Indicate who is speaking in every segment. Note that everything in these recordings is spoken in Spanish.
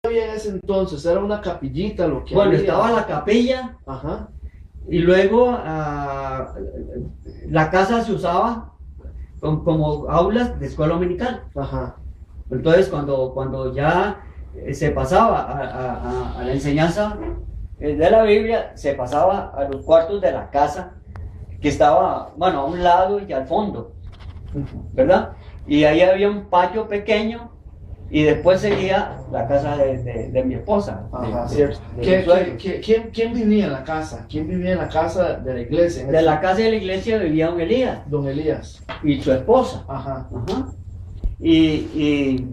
Speaker 1: había en ese entonces? ¿Era una capillita lo que
Speaker 2: Bueno,
Speaker 1: había?
Speaker 2: estaba la capilla
Speaker 1: Ajá,
Speaker 2: y luego la casa se usaba como aulas de escuela dominical.
Speaker 1: ajá.
Speaker 2: Entonces, cuando ya se pasaba a la enseñanza de la Biblia, se pasaba a los cuartos de la casa, que estaba, bueno, a un lado y al fondo, ¿verdad? Y ahí había un patio pequeño y después seguía la casa de mi esposa.
Speaker 1: Ajá,
Speaker 2: de
Speaker 1: cierto.
Speaker 2: mis suegros.
Speaker 1: ¿Quién vivía en la casa? ¿Quién vivía en la casa de la iglesia?
Speaker 2: De la casa de la iglesia vivía don Elías
Speaker 1: Don Elías.
Speaker 2: y su esposa.
Speaker 1: Ajá.
Speaker 2: Ajá. Y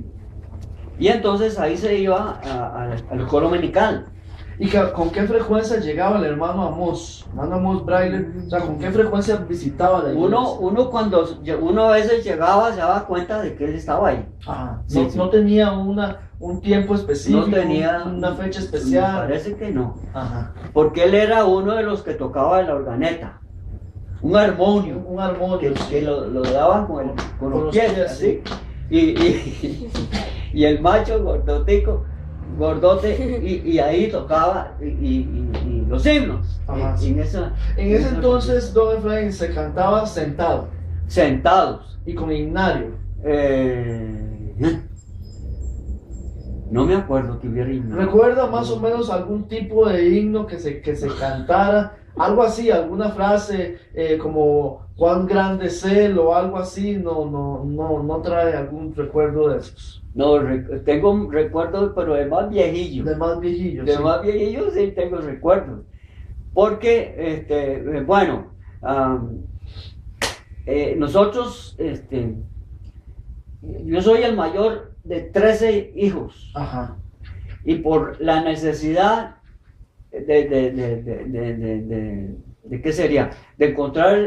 Speaker 2: entonces ahí se iba al escuela dominical.
Speaker 1: ¿Y con qué frecuencia llegaba el hermano Amos Brailer? O sea, ¿con qué frecuencia visitaba la iglesia?
Speaker 2: Cuando uno a veces llegaba se daba cuenta de que él estaba ahí.
Speaker 1: Ajá.
Speaker 2: Sí,
Speaker 1: No,
Speaker 2: sí.
Speaker 1: no tenía un tiempo específico,
Speaker 2: No tenía
Speaker 1: una fecha
Speaker 2: Me
Speaker 1: especial.
Speaker 2: parece que no.
Speaker 1: Ajá.
Speaker 2: Porque él era uno de los que tocaba la organeta. Un armonio.
Speaker 1: Un armonio.
Speaker 2: Que lo daban con los pies, así.
Speaker 1: sí.
Speaker 2: Y el macho gordote, y ahí tocaba y los himnos.
Speaker 1: Ajá,
Speaker 2: En
Speaker 1: sí.
Speaker 2: esa-
Speaker 1: En ese entonces, Don Efraín se cantaba sentado
Speaker 2: Sentados.
Speaker 1: y con himnario.
Speaker 2: No me acuerdo que hubiera himno.
Speaker 1: ¿Recuerda más o menos algún tipo de himno que se cantara? Algo así, alguna frase como cuán grande es él o algo así, no trae algún recuerdo de esos.
Speaker 2: No, tengo un recuerdo, pero de más viejillo.
Speaker 1: De más viejillos.
Speaker 2: De
Speaker 1: sí.
Speaker 2: más viejillo sí tengo recuerdos. Porque, bueno, nosotros, yo soy el mayor de 13 hijos.
Speaker 1: Ajá.
Speaker 2: Y por la necesidad de ¿qué sería? De encontrar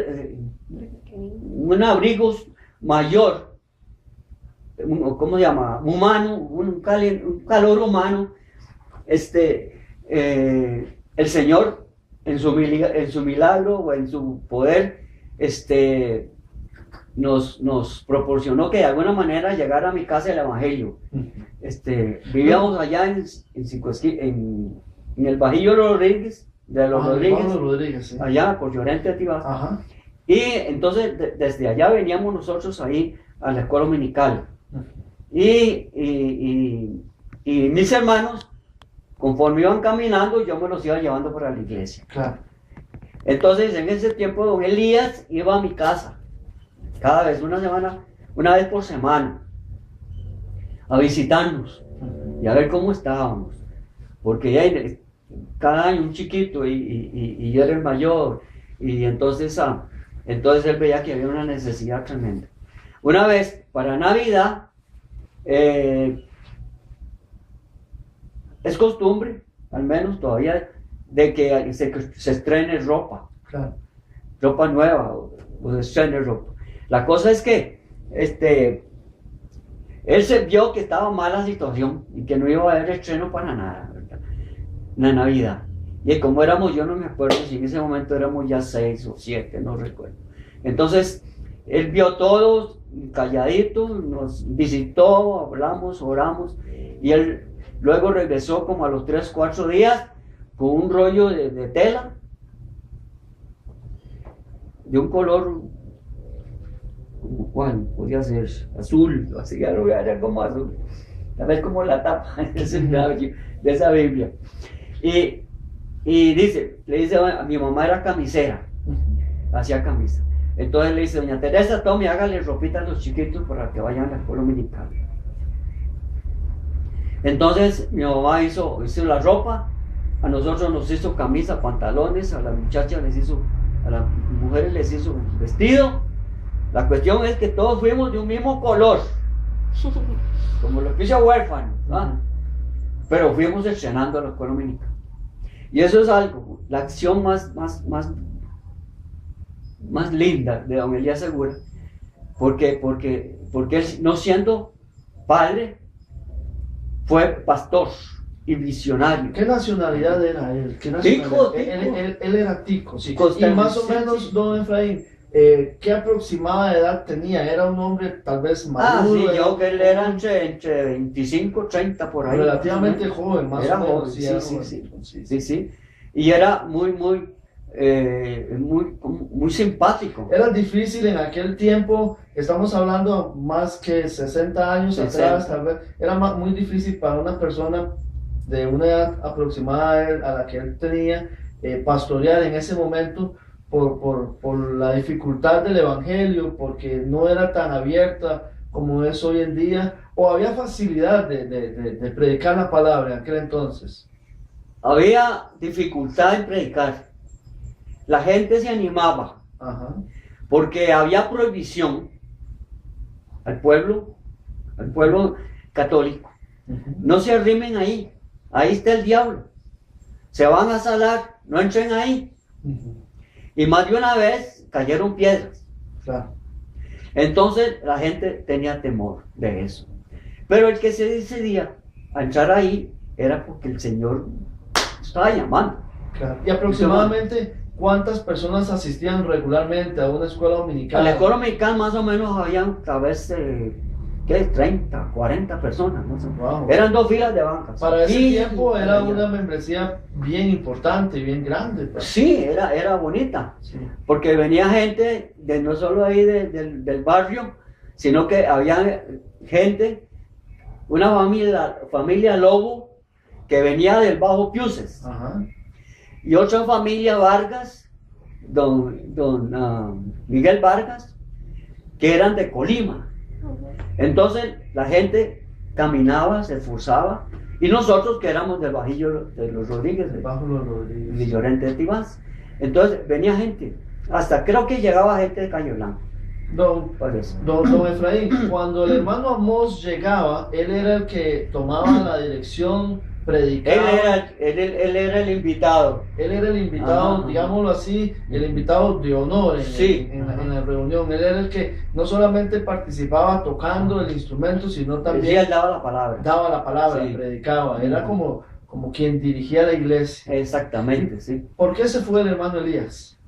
Speaker 2: un abrigo mayor, ¿cómo se llama? Humano, un calor humano. El Señor, en su milagro o en su poder, nos proporcionó que de alguna manera llegara a mi casa el Evangelio. Vivíamos allá en el Bajillo Rodríguez, de los
Speaker 1: Ajá,
Speaker 2: Rodríguez,
Speaker 1: Pablo Rodríguez, sí.
Speaker 2: allá por Llorente Atibás.
Speaker 1: Ajá.
Speaker 2: Y entonces desde allá veníamos nosotros ahí a la escuela dominical. Y mis hermanos, conforme iban caminando, yo me los iba llevando para la iglesia.
Speaker 1: Claro.
Speaker 2: Entonces en ese tiempo don Elías iba a mi casa, cada vez, una vez por semana, a visitarnos y a ver cómo estábamos. Porque ya cada año un chiquito y yo era el mayor, y entonces él veía que había una necesidad tremenda. Una vez para Navidad, es costumbre, al menos todavía, de que se estrene ropa,
Speaker 1: Claro.
Speaker 2: ropa nueva, o se estrene ropa. La cosa es que él se vio que estaba mala situación y que no iba a haber estreno para nada, ¿verdad? La Navidad. Y como éramos, yo no me acuerdo si en ese momento éramos ya 6 o 7, no recuerdo. Entonces, él vio todo calladito, nos visitó, hablamos, oramos, y él luego regresó como a los 3, 4 días con un rollo de tela de un color, como cuál, podía ser azul, así era como azul, tal vez como la tapa de esa Biblia. Y le dice a mi mamá, era camisera, hacía camisa. Entonces le dice, doña Teresa, tome, hágale ropita a los chiquitos para que vayan a la escuela dominical. Entonces mi mamá hizo la ropa, a nosotros nos hizo camisa, pantalones, a las muchachas a las mujeres les hizo vestido. La cuestión es que todos fuimos de un mismo color, como los pisos huérfanos, ¿no? Pero fuimos estrenando a la escuela dominical. Y eso es algo, la acción más linda de don Elías Segura, porque él, no siendo padre, fue pastor y visionario.
Speaker 1: ¿Qué nacionalidad era él? ¿Qué nacionalidad?
Speaker 2: Tico.
Speaker 1: Él era tico, sí. Y
Speaker 2: Costarricense.
Speaker 1: más o menos, don Efraín, ¿Qué aproximada edad tenía? ¿Era un hombre tal vez maduro?
Speaker 2: Sí, yo que él era entre 25, 30 por ahí.
Speaker 1: Relativamente joven, más
Speaker 2: era
Speaker 1: o menos.
Speaker 2: joven,
Speaker 1: Sí,
Speaker 2: sí,
Speaker 1: era
Speaker 2: sí,
Speaker 1: joven.
Speaker 2: sí, sí, sí. Y era muy simpático.
Speaker 1: Era difícil en aquel tiempo, estamos hablando más que 60 años
Speaker 2: 60.
Speaker 1: atrás, tal vez, era muy difícil para una persona de una edad aproximada a la que él tenía, pastorear en ese momento por la dificultad del evangelio, porque no era tan abierta como es hoy en día, o había facilidad de predicar la palabra en aquel entonces.
Speaker 2: Había dificultad en predicar. La gente se animaba.
Speaker 1: Ajá.
Speaker 2: Porque había prohibición al pueblo católico.
Speaker 1: Uh-huh.
Speaker 2: No se arrimen ahí está el diablo. Se van a salar, no entren ahí.
Speaker 1: Uh-huh.
Speaker 2: Y más de una vez cayeron piedras.
Speaker 1: Claro.
Speaker 2: Entonces la gente tenía temor de eso. Pero el que se decidía a entrar ahí era porque el Señor estaba llamando.
Speaker 1: Claro. Y aproximadamente, ¿cuántas personas asistían regularmente a una escuela dominical?
Speaker 2: A la escuela dominical más o menos habían a veces, ¿qué? 30, 40 personas. No sé.
Speaker 1: Wow.
Speaker 2: Eran 2 filas de bancas.
Speaker 1: Para ese
Speaker 2: Aquí
Speaker 1: tiempo
Speaker 2: y
Speaker 1: era
Speaker 2: allá.
Speaker 1: una membresía bien importante, bien grande. Pues.
Speaker 2: Sí, era bonita.
Speaker 1: Sí.
Speaker 2: Porque venía gente no solo ahí del barrio, sino que había gente, una familia Lobo, que venía del Bajo Piuses.
Speaker 1: Ajá.
Speaker 2: Y otra familia Vargas, don Miguel Vargas, que eran de Colima. Entonces la gente caminaba, se esforzaba, y nosotros que éramos del Bajillo de los Rodríguez, de
Speaker 1: Bajo los Rodríguez.
Speaker 2: de Llorente de Tibás. Entonces venía gente, hasta creo que llegaba gente de Cayo Blanco.
Speaker 1: Don Efraín, cuando el hermano Amós llegaba, él era el que tomaba la dirección, predicaba.
Speaker 2: Él era el invitado.
Speaker 1: Él era el invitado,
Speaker 2: Ajá.
Speaker 1: digámoslo así, el invitado de honor
Speaker 2: Sí.
Speaker 1: en la reunión. Él era el que no solamente participaba tocando el instrumento, sino
Speaker 2: Sí,
Speaker 1: también
Speaker 2: él daba la palabra.
Speaker 1: daba la palabra,
Speaker 2: Sí.
Speaker 1: predicaba. Era como quien dirigía la iglesia.
Speaker 2: Exactamente, sí.
Speaker 1: ¿Por qué se fue el hermano Elías?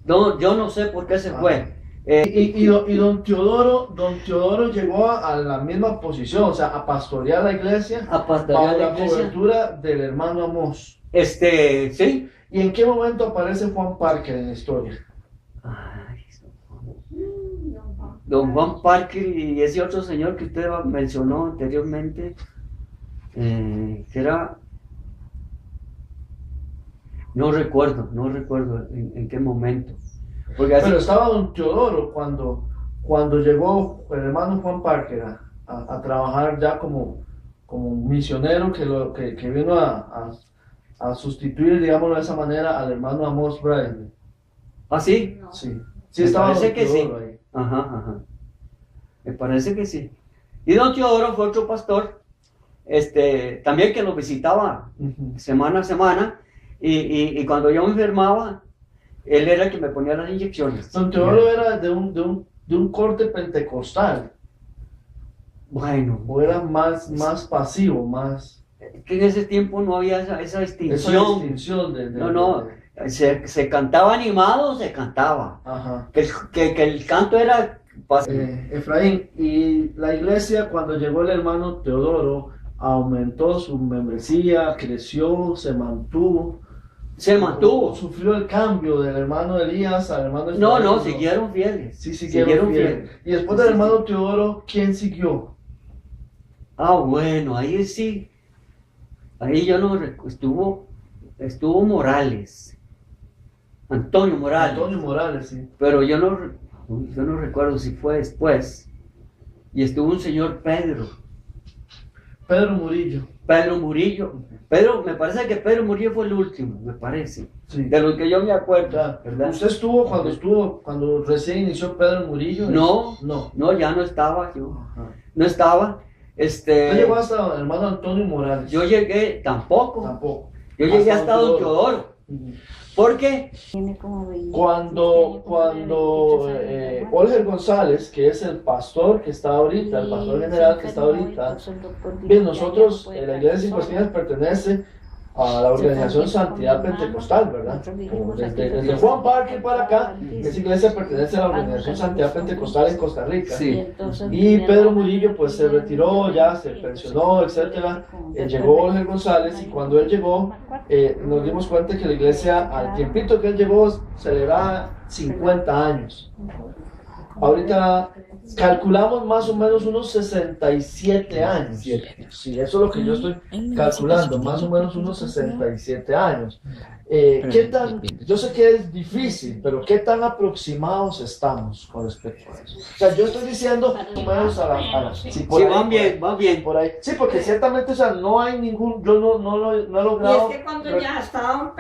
Speaker 2: No, yo no sé por qué se fue.
Speaker 1: Y don Teodoro llegó a la misma posición, o sea, a pastorear la iglesia
Speaker 2: A pastorear
Speaker 1: bajo
Speaker 2: la
Speaker 1: la
Speaker 2: iglesia.
Speaker 1: cobertura del hermano Amós.
Speaker 2: Sí.
Speaker 1: ¿Y en qué momento aparece Juan Parker en la historia?
Speaker 2: Ay, don Juan Parker y ese otro señor que usted mencionó anteriormente, que era... No recuerdo en qué momento. Porque
Speaker 1: Pero estaba don Teodoro cuando llegó el hermano Juan Parker a trabajar ya como misionero que vino a sustituir, digámoslo de esa manera, al hermano Amós Bradley.
Speaker 2: ¿Ah, sí?
Speaker 1: Sí,
Speaker 2: Me
Speaker 1: estaba
Speaker 2: parece
Speaker 1: don
Speaker 2: que sí.
Speaker 1: Teodoro ahí.
Speaker 2: Ajá. Me parece que sí. Y don Teodoro fue otro pastor, también que lo visitaba
Speaker 1: Ujú.
Speaker 2: semana a semana, y cuando yo me enfermaba, él era el que me ponía las inyecciones.
Speaker 1: Don Teodoro era de un corte pentecostal,
Speaker 2: Bueno,
Speaker 1: o era más pasivo, más
Speaker 2: que en ese tiempo no había esa
Speaker 1: esa
Speaker 2: distinción.
Speaker 1: distinción de
Speaker 2: No. Se cantaba animado, se cantaba.
Speaker 1: Ajá.
Speaker 2: Que el canto era...
Speaker 1: Efraín, y la iglesia cuando llegó el hermano Teodoro aumentó su membresía, creció, se mantuvo.
Speaker 2: Se mantuvo.
Speaker 1: Sufrió el cambio del hermano Elías al hermano
Speaker 2: No,
Speaker 1: Efraín,
Speaker 2: siguieron fieles.
Speaker 1: Sí, siguieron fieles. Y después del hermano Teodoro, ¿quién siguió?
Speaker 2: Ah, bueno, ahí sí. Ahí yo no estuvo Morales. Antonio Morales.
Speaker 1: Antonio Morales, sí.
Speaker 2: Pero yo no recuerdo si fue después. Y estuvo un señor Pedro
Speaker 1: Murillo.
Speaker 2: Murillo. Me parece que Pedro Murillo fue el último, me parece.
Speaker 1: Sí.
Speaker 2: De lo que yo me acuerdo,
Speaker 1: Claro.
Speaker 2: ¿verdad?
Speaker 1: ¿Usted cuando recién inició Pedro Murillo?
Speaker 2: No.
Speaker 1: No.
Speaker 2: No, ya no estaba yo.
Speaker 1: Ajá.
Speaker 2: No estaba.
Speaker 1: ¿Usted llegó hasta el hermano Antonio Morales?
Speaker 2: Yo llegué tampoco.
Speaker 1: Tampoco.
Speaker 2: Yo llegué
Speaker 1: Hasta
Speaker 2: hasta
Speaker 1: don
Speaker 2: don Teodoro. Porque
Speaker 3: Tiene como 20,
Speaker 1: Cuando
Speaker 3: tiene como 28 años, ¿no?
Speaker 1: Olger González, que es el pastor que está ahorita, el pastor general que está ahorita, bien, nosotros, la iglesia de Cinco Espinas pertenece a la organización Santidad Pentecostal, ¿verdad? Desde Juan Parker para acá, esa iglesia pertenece a la organización Santidad Pentecostal en Costa Rica.
Speaker 2: Sí.
Speaker 1: Y Pedro Murillo pues se retiró, ya se pensionó, etcétera. Llegó Jorge González y cuando él llegó nos dimos cuenta que la iglesia al tiempito que él llegó celebraba 50 años. Ahorita calculamos más o menos unos 67 años. Sí, eso es lo que yo estoy calculando, más o menos unos 67 años. ¿Qué tan, yo sé que es difícil, pero qué tan aproximados estamos con respecto a eso? O sea, yo estoy diciendo más o menos
Speaker 2: Sí, van bien.
Speaker 1: Por ahí. Sí, porque ciertamente, o sea, no hay ningún, yo no he
Speaker 4: Y
Speaker 1: logrado.
Speaker 4: es que cuando ya estaba don